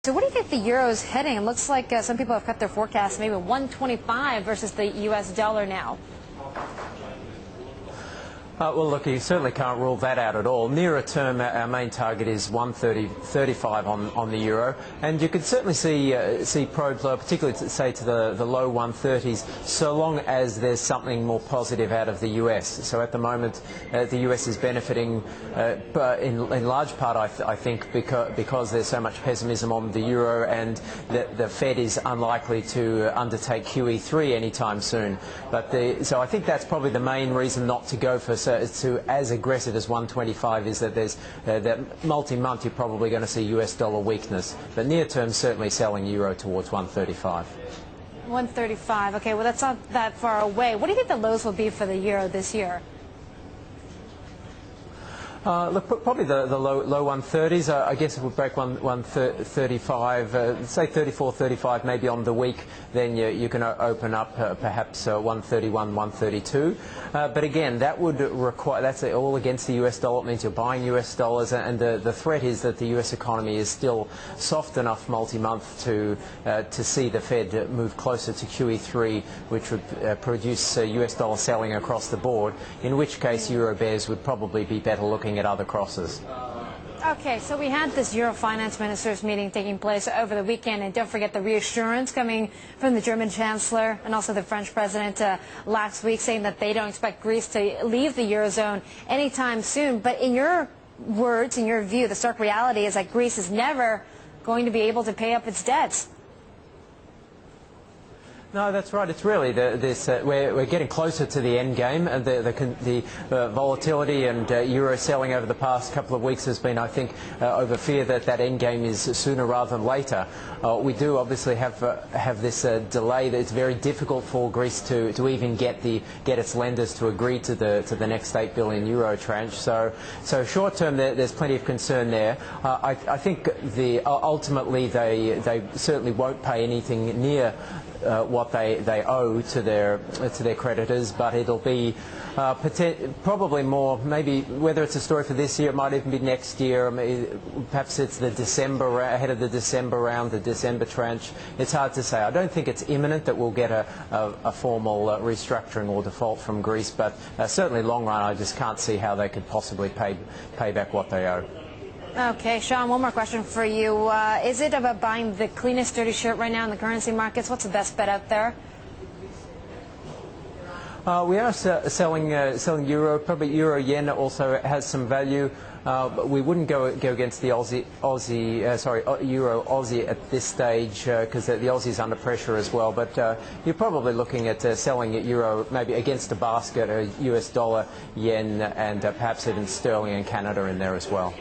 So what do you think the euro is heading? It looks like some people have cut their forecast, maybe 125 versus the U.S. dollar now. Well, look, you certainly can't rule that out at all. Nearer term, our main target is 130.35 on the euro, and you could certainly see probes lower, particularly say to the low 130s, so long as there's something more positive out of the US. So at the moment, the US is benefiting, in large part, I think, because there's so much pessimism on the euro, and the Fed is unlikely to undertake QE3 anytime soon. So I think that's probably the main reason not to go for as aggressive as 125 is that there's that multi-month you're probably going to see US dollar weakness, but near term certainly selling euro towards 135. 135. Okay, well that's not that far away. What do you think the lows will be for the euro this year? Look, probably the low 130s. I guess it would break 135, say 34, 35 maybe on the week. Then you can open up perhaps 131, 132. But again, that would require, that's all against the US dollar. It means you're buying US dollars, and the threat is that the US economy is still soft enough multi-month to see the Fed move closer to QE3, which would produce US dollar selling across the board, in which case euro bears would probably be better looking at other crosses. Okay, so we had this Euro finance ministers meeting taking place over the weekend, and don't forget the reassurance coming from the German Chancellor and also the French President last week, saying that they don't expect Greece to leave the Eurozone anytime soon. But in your words, in your view, the stark reality is that Greece is never going to be able to pay up its debts. No, that's right. It's really we're getting closer to the end game, and the volatility and euro selling over the past couple of weeks has been, I think, over fear that end game is sooner rather than later. We do obviously have this delay that it's very difficult for Greece to even get its lenders to agree to the next €8 billion tranche. So short term there's plenty of concern there. I think ultimately they certainly won't pay anything near what they owe to their creditors, but it'll be probably more, maybe whether it's a story for this year, it might even be next year. Perhaps it's the December, ahead of the December round, the December tranche. It's hard to say. I don't think it's imminent that we'll get a formal restructuring or default from Greece, but certainly long run I just can't see how they could possibly pay back what they owe. Okay, Sean, one more question for you. Is it about buying the cleanest dirty shirt right now in the currency markets? What's the best bet out there? We are selling euro. Probably euro yen also has some value. But we wouldn't go against the euro Aussie at this stage because the Aussie is under pressure as well. But you're probably looking at selling euro maybe against a basket, US dollar, yen, and perhaps even sterling and Canada in there as well.